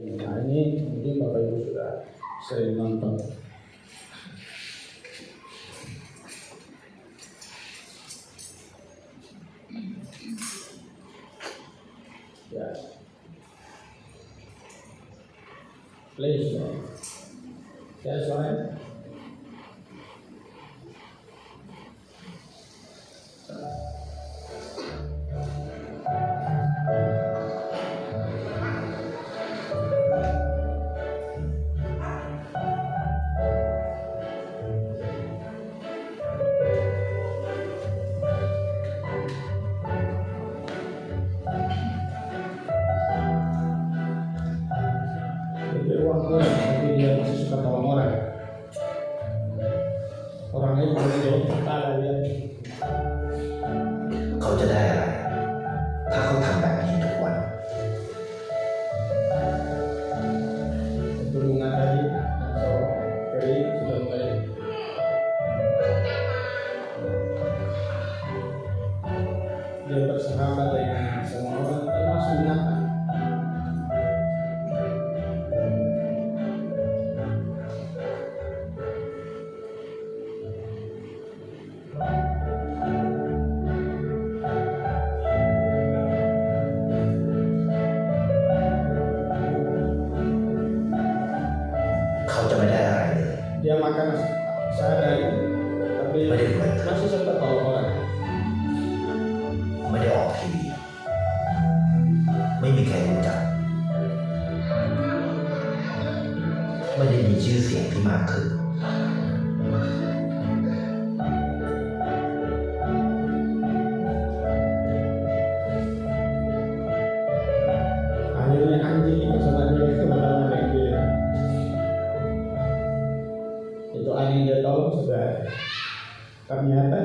Nah ini mungkin Bapak Ibu sudah sering nonton. Ya, please, that's right. Tapi dia masih suka tolong orang. Orang lain boleh jauh kepala dia. เขาจะได้อะไรถ้าเขาทำแบบนี้ทุกวัน Hubungan tadi atau kering sudah mulai. Dia bersahabat dengan semua orang termasuk binatang. Dia makan sehari, tapi masih sempat tolong orang. ไม่ได้ออกทีวีไม่มีใครรู้จักไม่ได้มีชื่อเสียงที่มากขึ้น Akhirnya anjing bersama dia itu malah dia. Itu anjing dia tolong sudah ternyata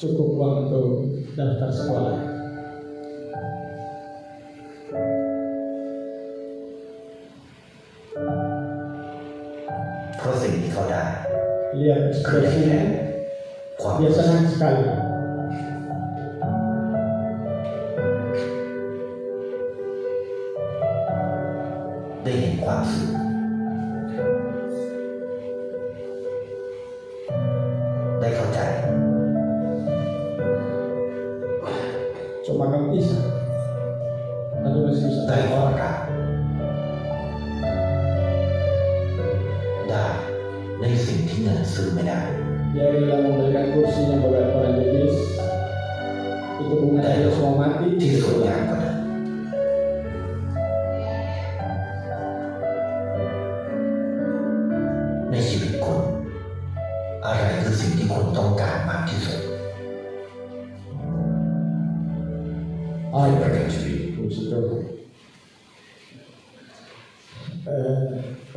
cukup uang untuk daftar sekolah. Lihat ekspresinya, dia senang sekali. Cuma kamu bisa, tapi masih bisa tanya orang. Dia rela memberikan kursinya bagi orang jadis. Itu bunga dia semua mati.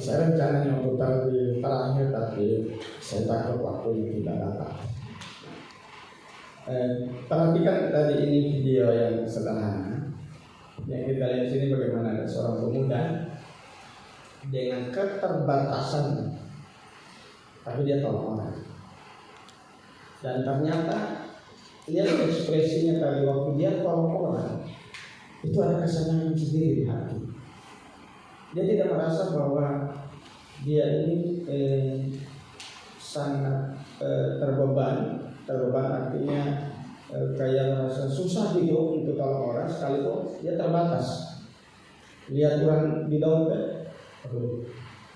Saya rencananya untuk terakhir tapi saya takut waktu itu tidak datang. Perhatikan tadi ini video yang sederhana. Yang kita lihat sini bagaimana ada seorang pemuda dengan keterbatasan, tapi dia tolong orang. Dan ternyata lihat ekspresinya tadi waktu dia tolong orang, itu ada kesenangan sendiri di hati. Dia tidak merasa bahwa dia ini sangat terbeban artinya kayak merasa susah hidup untuk tolong orang, sekalipun dia terbatas. Lihat orang di dompet,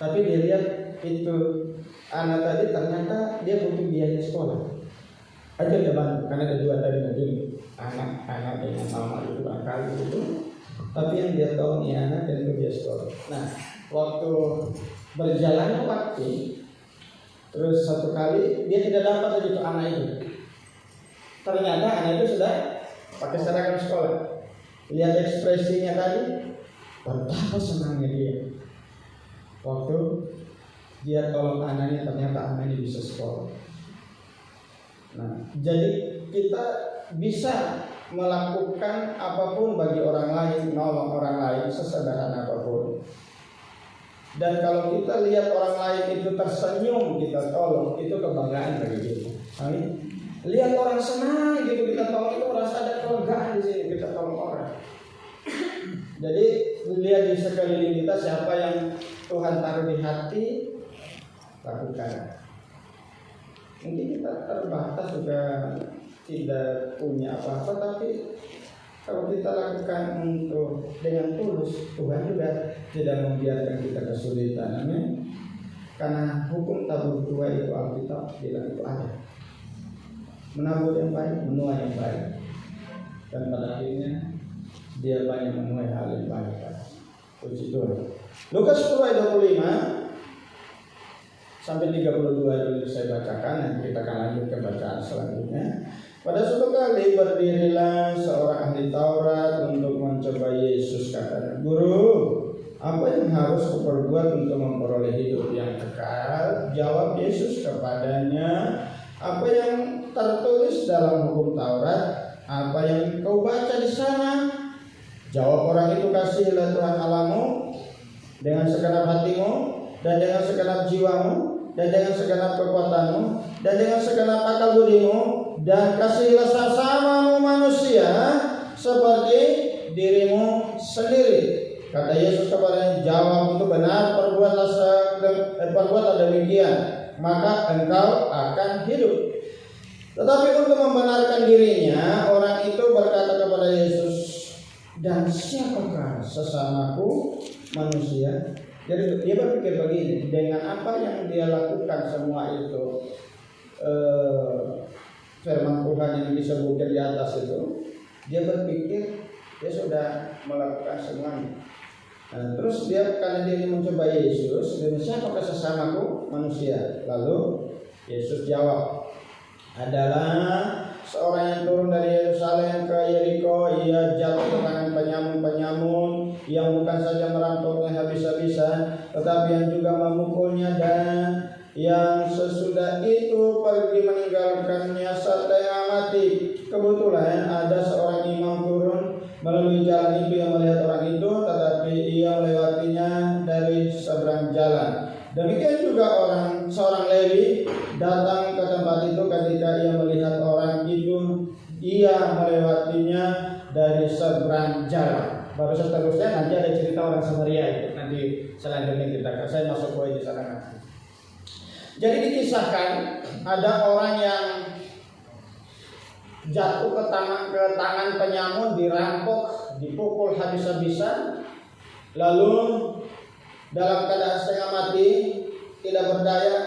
tapi dia lihat itu anak tadi ternyata dia butuh biaya sekolah. Aja dia bantu, karena ada dua tadi mungkin anak dengan mama itu akal itu. Tapi yang dia tahu nih anak dan itu dia sekolah. Nah, waktu berjalannya waktu, terus satu kali dia tidak dapat itu anak itu. Ternyata anak itu sudah pakai seragam sekolah. Lihat ekspresinya tadi, betapa senangnya dia. Waktu dia tolong anaknya, ternyata anaknya bisa sekolah. Nah, jadi kita bisa melakukan apapun bagi orang lain, nolong orang lain sesederhana apapun. Dan kalau kita lihat orang lain itu tersenyum, kita tolong, itu kebanggaan bagi kita. Amin. Lihat orang senang gitu kita tolong, itu rasa ada kelegaan di sini kita tolong orang. Jadi lihat di sekeliling kita siapa yang Tuhan taruh di hati, lakukan. Mungkin kita terbatas juga tidak punya apa-apa, tapi kalau kita lakukan untuk dengan tulus, Tuhan juga tidak membiarkan kita kesulitan. Amin. Karena hukum tabur tuai itu Alkitab bilang itu ada. Menabur yang baik, menuai yang baik. Dan pada akhirnya dia banyak menuai hal yang baik. Puji Tuhan. Lukas 10 ayat 25 sampai 32 dulu saya bacakan, nanti kita akan lanjut ke bacaan selanjutnya. Pada suatu kali berdirilah seorang ahli Taurat untuk mencoba Yesus, katanya, "Guru, apa yang harus kuperbuat untuk memperoleh hidup yang kekal?" Jawab Yesus kepadanya, "Apa yang tertulis dalam hukum Taurat? Apa yang kau baca di sana?" Jawab orang itu, "Kasihilah Tuhan Allahmu dengan segenap hatimu, dan dengan segenap jiwamu, dan dengan segenap kekuatanmu, dan dengan segenap akal budimu, dan kasihilah sesamamu manusia seperti dirimu sendiri." Kata Yesus kepadanya, "Jawab itu benar, perbuatlah demikian, maka engkau akan hidup." Tetapi untuk membenarkan dirinya, orang itu berkata kepada Yesus, "Dan siapakah sesamaku manusia?" Jadi dia berpikir begini, dengan apa yang dia lakukan semua itu, firman Tuhan yang disebutkan di atas itu, dia berpikir dia sudah melakukan semuanya. Nah, terus dia, karena dia ingin mencoba Yesus, "Dan siapakah sesamaku manusia?" Lalu Yesus jawab, "Adalah seorang yang turun dari Yerusalem ke Yeriko. Ia jatuh ke tangan penyamun-penyamun yang bukan saja merampoknya habis-habisan, tetapi yang juga memukulnya, dan yang sesudah itu pergi meninggalkannya setengah mati. Kebetulan ada seorang imam turun melalui jalan itu yang melihat orang itu, tetapi ia melewatinya dari seberang jalan. Demikian juga seorang Lewi datang ke tempat itu. Ketika ia melihat orang itu, ia melewatinya dari seberang jalan." Baru seterusnya nanti ada cerita orang Samaria itu. Nanti selanjutnya saya masuk poin di sana nanti. Jadi dikisahkan ada orang yang jatuh ke tangan penyamun, dirampok, dipukul habis-habisan, lalu dalam keadaan setengah mati, tidak berdaya,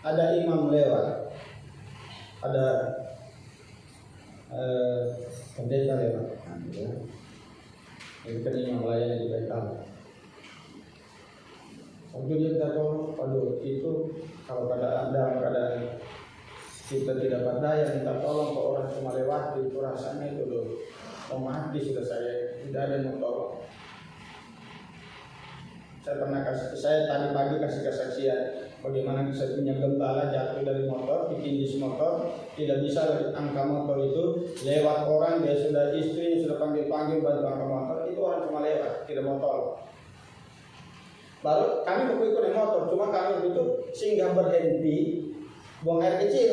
ada imam lewat, ada pendeta lewat. Ini kan imam melayani di Baital. Waktu dia kata, "Aduh, itu kalau dalam keadaan kita tidak berdaya, minta tolong ke orang cuma lewat, itu rasanya itu loh, mau mati sudah, saya tidak ada yang mau tolong." Saya tadi pagi kasih kesaksian bagaimana saya punya gembala jatuh dari motor, ditindis motor, tidak bisa angka motor itu, lewat orang, dia sudah istri sudah panggil bantu angka motor, itu orang cuma lewat, tidak mau tolong. Baru kami mau ikut motor, cuma kami itu singgah berhenti buang air kecil.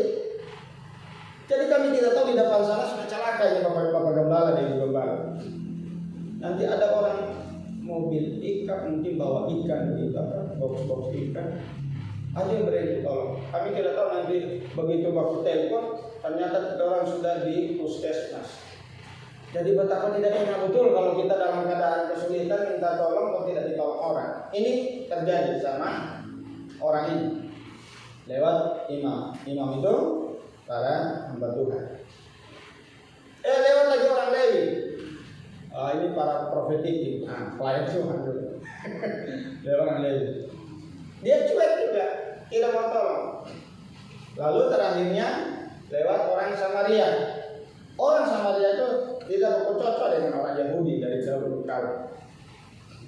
Jadi kami tidak tahu di depan sana sudah celaka ya bapak gembala dari gembala. Nanti ada orang mobil ikan mungkin bawa ikan gitu, box ikan, ada yang berhenti tolong. Kami tidak tahu nanti begitu waktu telepon ternyata orang sudah di puskesmas. Jadi betapa tidak enak betul kalau kita dalam keadaan kesulitan minta tolong kok tidak ditolong orang. Ini terjadi sama orang ini lewat imam. Imam itu para hamba Tuhan. Lewat lagi orang Lewi. Ini para profetik, pelayan Tuhan dulu. Lewat orang Lewi. Dia cuek juga, tidak mau tolong. Lalu terakhirnya lewat orang Samaria. Orang Samaria itu tidak bercocok dengan orang Yahudi dari jauh kala.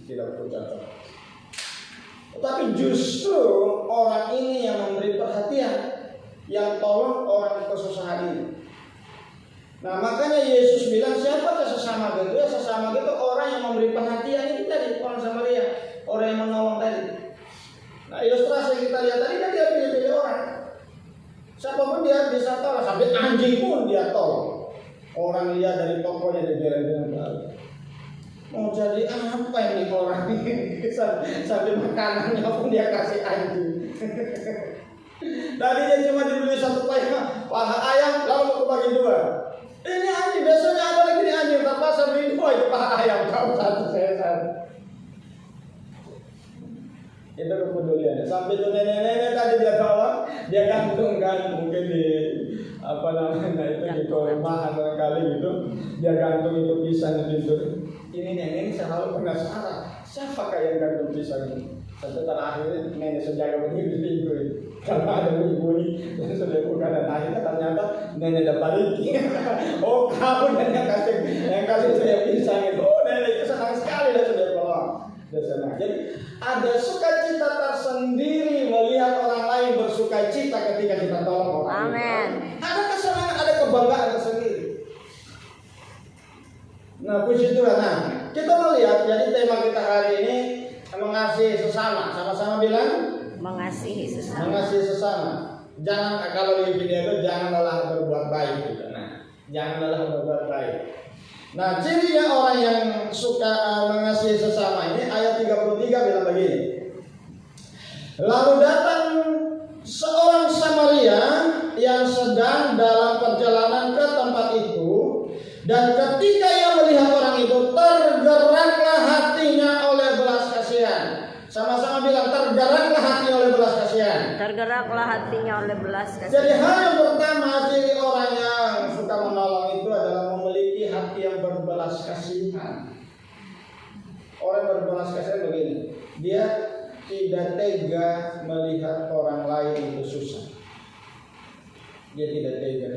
Tidak bercocok. Tetapi justru orang ini yang memberi perhatian, yang tolong orang kesusahan ini. Nah makanya Yesus bilang, siapa sesama gitu? Ya sesama gitu orang yang memberi perhatian ini tadi, orang Samaria, orang yang menolong tadi. Nah ilustrasi yang kita lihat tadi kan dia pilih-pilih orang. Siapapun dia bisa tolong, sampai anjing pun dia tolong. Orang lihat dari tokonya di jalan-jalan baru. Mau jadi Sampai makanannya pun dia kasih anjing. Tadi dia cuma dibeli satu paha ayam, lalu bagi dua. Ini anjing, biasanya ada lagi nih anjing, terpaksa beli dua itu paha ayam, kau satu, saya satu. Itu kepeduliannya. Sampai tuh nenek-nenek tadi dia bawa, dia gantungkan mungkin di apa namanya itu di rumah barangkali gitu, dia gantung itu pisang di pintu. Ini nenek selalu penasaran, siapa yang gantung pisang ini? Sampai akhirnya nenek sejaga begini di pintu itu. Karena ada bunyi-bunyi dan sudah buka dan akhirnya ternyata nenek dapat iki. Oh kamu nenek yang kasih saya pisang itu. Oh nenek itu senang sekali dan sudah bawa. Dia senang. Jadi ada sukacita tersendiri melihat orang lain bersukacita ketika kita tolong orang. Amin. Ada kesenangan, ada kebanggaan tersendiri. Nah puji Tuhan. Nah kita melihat jadi tema kita hari ini mengasihi sesama. Sama-sama bilang. Mengasihi sesama. Mengasihi sesama. Jangan kalau di video itu janganlah berbuat baik gitu. Nah, janganlah berbuat baik. Nah, cirinya orang yang suka mengasihi sesama ini ayat 33 bilang begini. Lalu datang seorang Samaria yang sedang dalam perjalanan ke tempat itu, dan ketika ia melihat orang itu, tergeraklah hatinya oleh belas kasihan. Sama-sama bilang, tergeraklah hatinya oleh belas kasihan. Tergeraklah hatinya oleh belas kasihan. Jadi hal yang pertama ciri orang yang suka menolong itu adalah memiliki hati yang berbelas kasihan. Orang yang berbelas kasihan begini, dia tidak tega melihat orang lain itu susah. Dia tidak tega,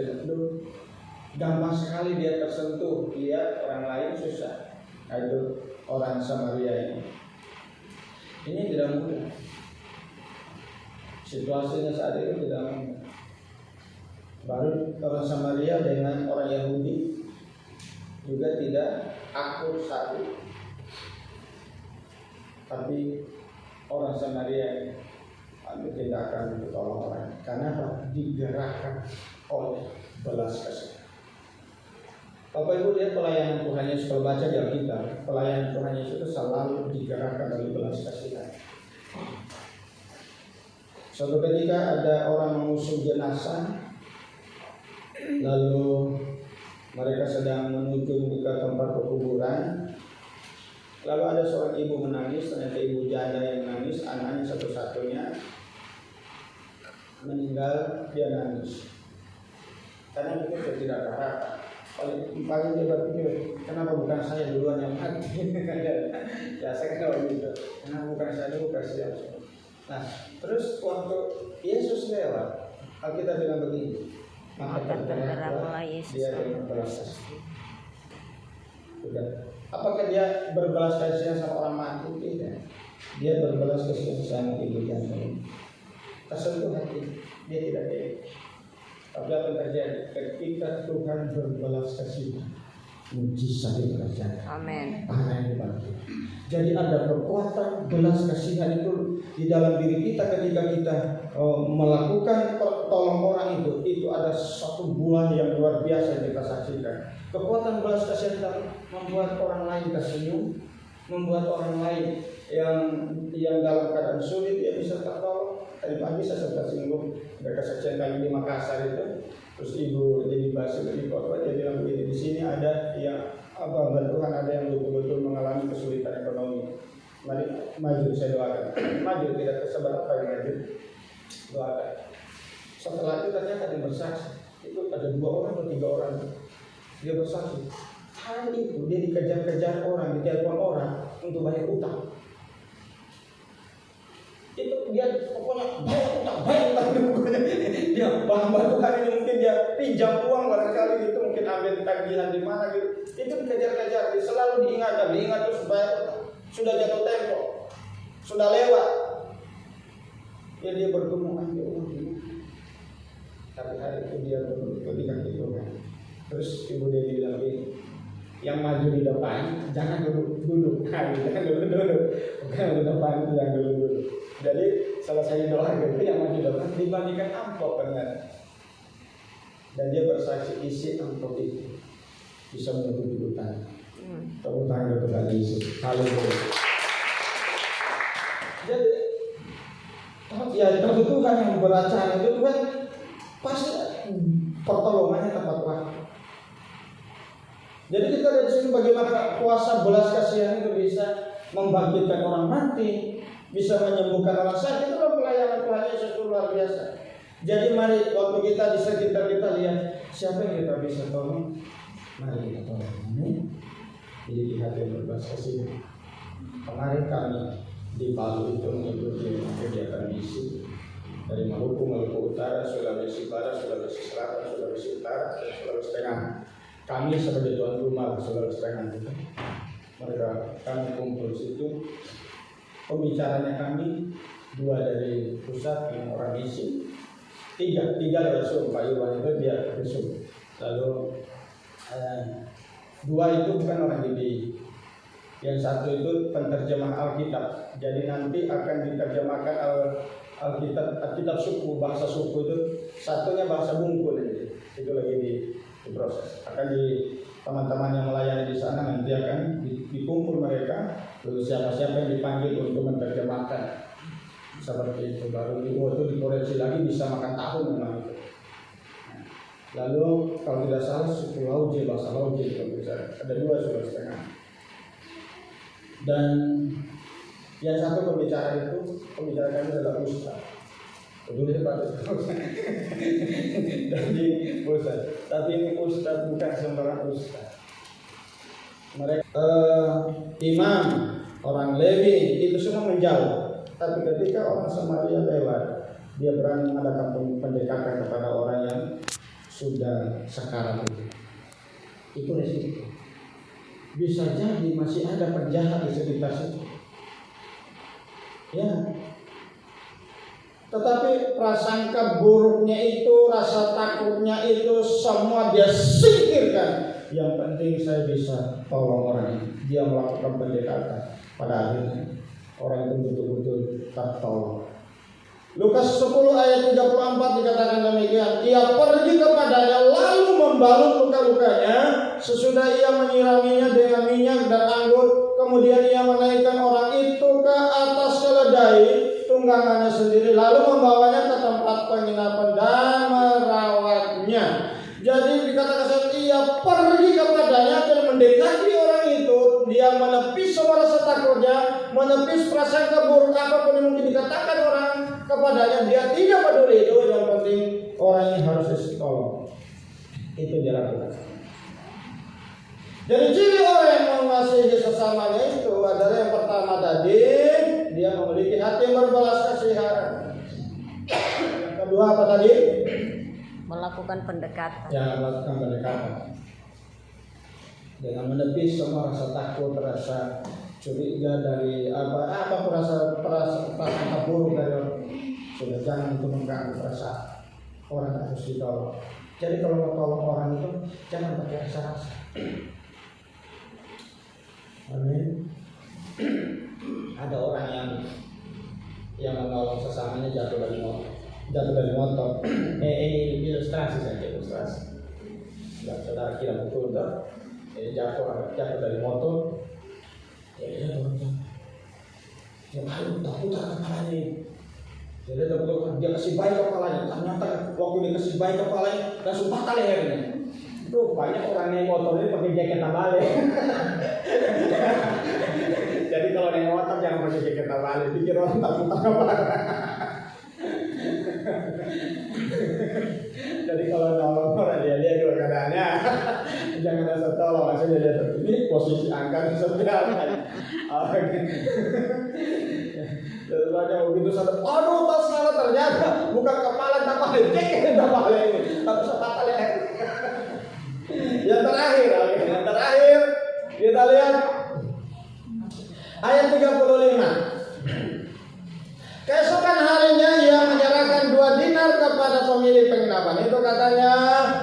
gampang sekali dia tersentuh lihat orang lain susah. Itu orang Samaria ini. Ini tidak mudah. Situasinya saat itu tidak mudah. Baru orang Samaria dengan orang Yahudi juga tidak akur satu. Tapi orang Samaria tidak akan ditolong orang. Karena digerakkan oleh belas kasihan. Bapak Ibu lihat pelayanan Tuhan Yesus, kalau baca di Alkitab, pelayanan Tuhan Yesus itu selalu digerakkan oleh belas kasihan. Suatu ketika ada orang mengusung jenazah, lalu mereka sedang menuju ke tempat pekuburan, lalu ada seorang ibu menangis, ternyata ibu janda yang menangis, anaknya satu-satunya meninggal, dia nangis. Karena mungkin dia tidak harap. Paling dia berpikir, kenapa bukan saya duluan yang mati? Ya saya kira begitu. Kenapa bukan saya dulu, kasihan. Nah, terus waktu Yesus lewat, Alkitab bilang begini, maka tergeraklah dia dengan belas kasihan. Apakah dia berbelas kasihan sama orang mati? Tidak. Dia berbelas kasihan sama ibu janda. Tersentuh hati, dia tidak tega. Tapi apa yang terjadi ketika Tuhan berbelas kasihan, mujizat dikerjakan. Amin. Tangan dibantu. Jadi ada kekuatan belas kasihan itu di dalam diri kita ketika kita melakukan pertolongan orang itu ada satu buah yang luar biasa yang kita saksikan. Kekuatan belas kasihan itu membuat orang lain tersenyum, membuat orang lain yang dalam keadaan sulit dia bisa tertolong. Tadi pagi saya sempat singgung ada kesaksian kami di Makassar itu, terus ibu jadi bahasa di kota dia bilang begini, di sini ada yang Tuhan ada yang betul-betul mengalami kesulitan ekonomi. Mari maju, saya doakan. Maju, tidak tersebar apa yang maju, doakan. Setelah itu ternyata dia bersaksi, itu ada 2 orang atau 3 orang dia bersaksi. Hal itu dia dikejar-kejar orang, ditelepon orang untuk bayar utang. Itu dia pokoknya bayar utang dia bahan Tuhan ini mungkin dia pinjam uang barangkali gitu, mungkin ambil tagihan di mana gitu, itu dikejar-kejar, selalu diingat terus bayar utang. Sudah jatuh tempo, sudah lewat, ya dia bergumul ambil uang ini. Tapi hari itu dia bergumul di kaki Tuhan. Terus ibu dia bilang ini, yang maju di depan jangan duduk, jangan duduk, bukan di depan itu yang duduk. Jadi selesai doa gitu yang maju di depan dibandingkan amplop ternyata. Dan dia bersaksi isi amplop itu bisa menutupi utang. Tepuk tangan untuk Tuhan Yesus. Haleluya. keberacaan itu kan pasti pertolongannya tepat waktu. Jadi kita lihat di sini bagaimana kuasa belas kasihan itu bisa membangkitkan orang mati, bisa menyembuhkan orang sakit. Itu pelayanan Tuhan Yesus itu luar biasa. Jadi mari waktu kita di sekitar kita lihat siapa yang kita bisa tolong, mari kita tolong. Jadi di hati yang berbelas kasihan. Kemarin kami di Palu itu mengikuti kegiatan misi dari Maluku Utara, Sulawesi Barat, Sulawesi Selatan, Sulawesi Utara, dan Sulawesi Tengah. Kami sebagai tuan rumah Sulawesi Tengah itu, kami kumpul situ. Pembicaranya kami 2 dari pusat yang orang misi, 3 dari Zoom. Pak Iwan itu dia Zoom. Lalu 2 itu bukan orang GBI. Yang 1 itu penerjemah Alkitab. Jadi nanti akan diterjemahkan Alkitab suku, bahasa suku itu. Satunya bahasa Bungkul ini. Itu lagi diproses. Akan teman-teman yang melayani di sana nanti akan dikumpul mereka. Lalu siapa-siapa yang dipanggil untuk menerjemahkan. Seperti itu baru itu dikoreksi lagi bisa makan tahun memang itu. Lalu kalau tidak salah suku Lauje, bahasa Lauje itu ada 2 Sulawesi Tengah. Dan yang satu pembicara kami adalah Ustaz. Dulu Pak dari Ustaz. Tapi ini Ustaz bukan sembarang Ustaz. Mereka imam, orang Lewi itu semua menjauh. Tapi ketika orang Samaria lewat, dia berani mengadakan pendekatan kepada orang yang sudah sekarat itu. Itu resiko. Bisa jadi masih ada penjahat di sekitar situ. Ya. Tetapi prasangka buruknya itu, rasa takutnya itu semua dia singkirkan. Yang penting saya bisa tolong orang ini. Dia melakukan pendekatan. Pada akhirnya orang itu betul-betul tertolong. Lukas 10 ayat 34 dikatakan demikian. Ia pergi kepadanya lalu membalut luka-lukanya. Sesudah ia menyiraminya dengan minyak dan anggur, kemudian ia menaikkan orang itu ke atas keledai tunggangannya sendiri, lalu membawanya ke tempat penginapan dan merawatnya. Jadi dikatakan ia pergi kepadanya dan mendekati orang itu. Dia menepis semua rasa takutnya, menepis prasangka buruk apapun yang mungkin dikatakan orang kepadanya. Dia tidak peduli itu, yang penting orang ini harus ditolong. Itu dia lakukan. Jadi ciri orang yang mengasihi sesamanya itu adalah yang pertama tadi, dia memiliki hati yang berbelas kasihan. Yang kedua apa tadi? Melakukan pendekatan. Ya, melakukan pendekatan. Dengan menepis semua rasa takut, rasa curiga dari apa rasa buruk dari orang. Sudah jangan itu mengganggu perasaan orang harus ditolong. Jadi kalau mau tolong orang itu jangan pakai rasa-rasa. Amin. Ada orang yang menolong sesamanya jatuh dari motor. Ini ilustrasi saja, ilustrasi. Enggak saudara kira betul enggak? Jatuh dari motor. Ya teman-teman. Yang lalu putar kepalanya. Jadi dia kasih baik kepalanya. Ternyata waktu dia kasih baik kepalanya langsung patah lehernya. Tuh banyak orang naik motor ini pakai jaket tabale. Jadi kalau naik motor jangan pakai jaket tabale, pikir orang tak putar kepala. Jadi kalau nolong orang dia juga keadaannya jangan asal tolong, maksudnya dia ini posisi angkat seperti apa? Terus banyak begitu sadar, aduh tas salah ternyata bukan kepala tabale, jaket tabale ini, harus patah leher. Yang terakhir kita lihat ayat 35. Keesokan harinya ia menyerahkan 2 dinar kepada pemilik penginapan itu, katanya,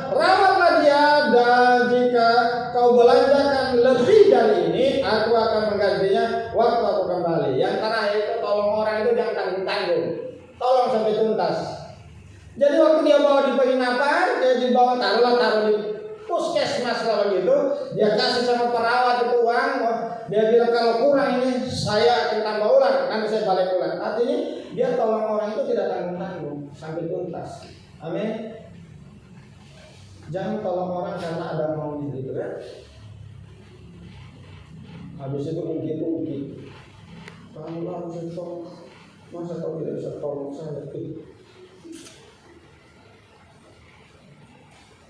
rawatlah dia dan jika kau belanjakan lebih dari ini aku akan menggantinya waktu aku kembali. Yang terakhir itu tolong orang itu jangan tanggung-tanggung, tolong sampai tuntas. Jadi waktu dia bawa di penginapan, dia dibawa taruh di puskesmas kalau gitu, dia kasih sama perawat itu uang, dia bilang kalau kurang ini saya akan tambah ulang. Nanti saya balik ulang. Artinya dia tolong orang itu tidak tanggung-tanggung sampai tuntas. Amin. Jangan tolong orang karena ada maunya gitu kan. Habis itu ungkit. Kamu harus tolong. Masa kau tidak bisa tolong saya?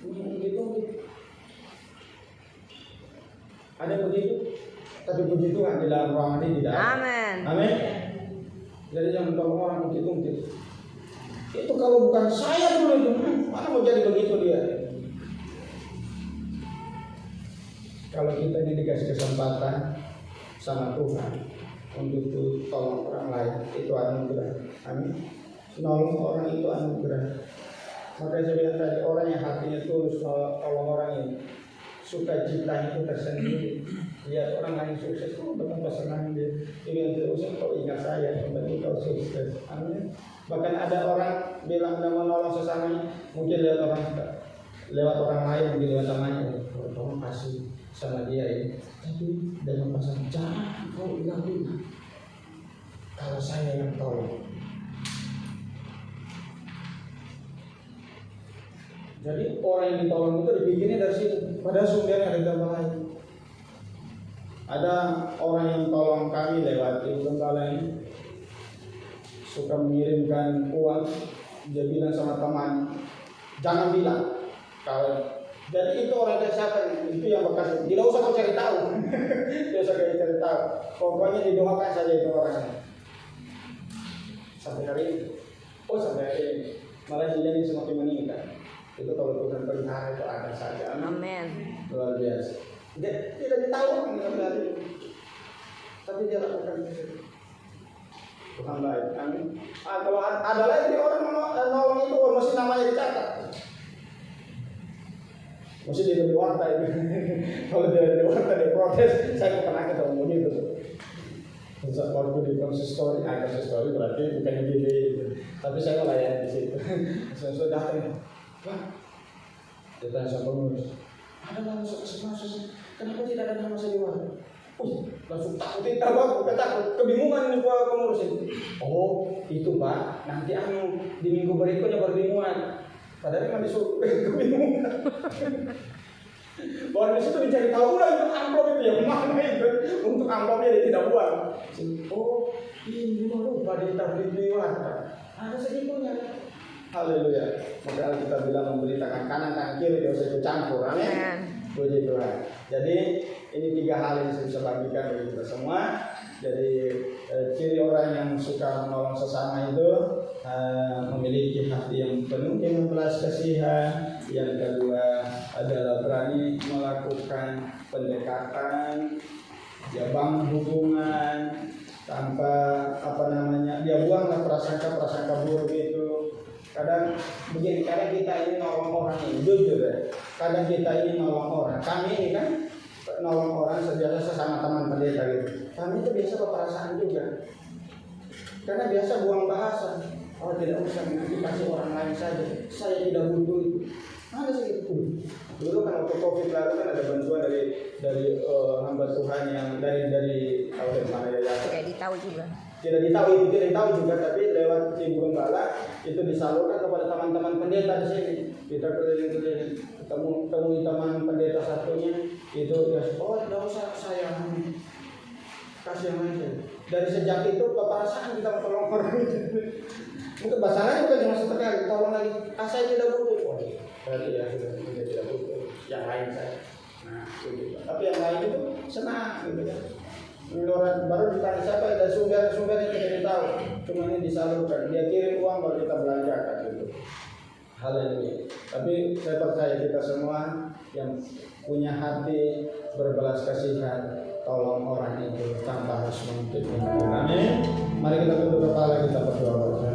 Ungkit. Ada yang begitu? Tapi puji Tuhan di dalam ruangan ini tidak ada. Amin. Amin. Jadi jangan tolong orang ungkit. Itu kalau bukan saya dulu itu, mana mau jadi begitu dia? Kalau kita ini dikasih kesempatan sama Tuhan untuk tolong orang lain, itu anugerah. Amin. Nolong orang itu anugerah. Makanya saya bilang tadi, orang yang hatinya tulus tolong orang ini, sukacita itu tersendiri. Lihat orang lain sukses, betapa senang dia. Ini terus kau ingat saya, berarti kau sukses. Amin. Bahkan ada orang bilang mau menolong sesamanya, mungkin lewat orang lain, mungkin lewat temannya, tolong kasih sama dia ini. Tapi dengan pasang jangan kau ingat kalau saya yang tolong. Jadi orang yang ditolong itu dipikirnya dari situ, padahal sumbernya ada tempat lain. Ada orang yang tolong kami lewat ibu gembala ini, suka mengirimkan uang. Dia bilang sama teman, jangan bilang kalau. Jadi itu orang dari siapa? Itu yang bekas. Tidak usah kau cari tahu. Tidak usah kau cari tahu. Pokoknya didoakan saja itu orangnya. Sampai hari ini. Sampai hari ini. Malah dia ini semakin meningkat. Itu kalau Tuhan pelihara itu ada saja. Amin. Luar biasa. Dia tidak ditahu sampai hari ini. Tapi dia lakukan itu. Tuhan baik. Amin. Kalau ada lagi orang nolong itu mesti namanya dicatat. Mesti di warta itu. Kalau dia di warta dia protes, saya pernah ketemu gitu. Saat waktu di konsistori, berarti bukan di BD itu. Tapi saya melayani di situ. Saya sudah datang, Pak. Dia tanya sama pengurus, ada nama masuk, kenapa tidak ada nama saya di warta? Langsung takut, kebingungan ini Pak pengurus itu. Oh, itu Pak, nanti di minggu berikutnya baru dimuat. Padahal memang disuruh kebingungan. Bahwa di situ dicari tahu lah itu amplop itu yang mana itu. Untuk amplopnya dia tidak buang. Oh, ini lupa ditaruh di warta. Ada segitunya. Haleluya. Maka kita bilang memberitakan kanan dan kiri dia usah ikut campur. Amin. Puji Tuhan. Jadi ini 3 hal yang saya bisa bagikan bagi kita semua. Jadi ciri orang yang suka menolong sesama itu memiliki hati yang penuh dengan belas kasihan. Yang kedua adalah berani melakukan pendekatan, dia bangun hubungan tanpa dia buanglah prasangka buruk itu. Kadang begini, kadang kita ini nolong orang ini jujur ya. Kadang kita ini nolong orang. Kami ini kan nolong orang sesama teman pendeta gitu. Kami itu biasa perasaan juga. Karena biasa buang bahasa. Oh tidak usah nanti kasih orang lain saja. Saya tidak butuh itu. Ada segitu. Dulu kan waktu COVID lalu kan ada bantuan dari hamba Tuhan yang dari tahu dari mana ya? Tidak ditahu juga. Tidak ditahu juga, tapi lewat ibu gembala itu disalurkan kepada teman-teman pendeta di sini. Kita keliling-keliling, temui teman pendeta satunya itu ya, tidak usah saya kasih yang lain. Dari sejak itu keperasaan kita tolong orang itu. Mungkin bahasanya bukan cuma sekedar tolong lagi, saya tidak butuh. Berarti ya sudah tidak butuh yang lain saya. Nah, begitu. Tapi yang lain itu senang gitu kan. Orang baru ditanya siapa ada sumber yang kita tahu, cuma ini disalurkan. Dia kirim uang baru kita belanjakan gitu. Hal ini. Tapi saya percaya kita semua yang punya hati berbelas kasihan, tolong orang itu tanpa harus menuntut. Amin. Mari kita tunduk kepala, kita berdoa.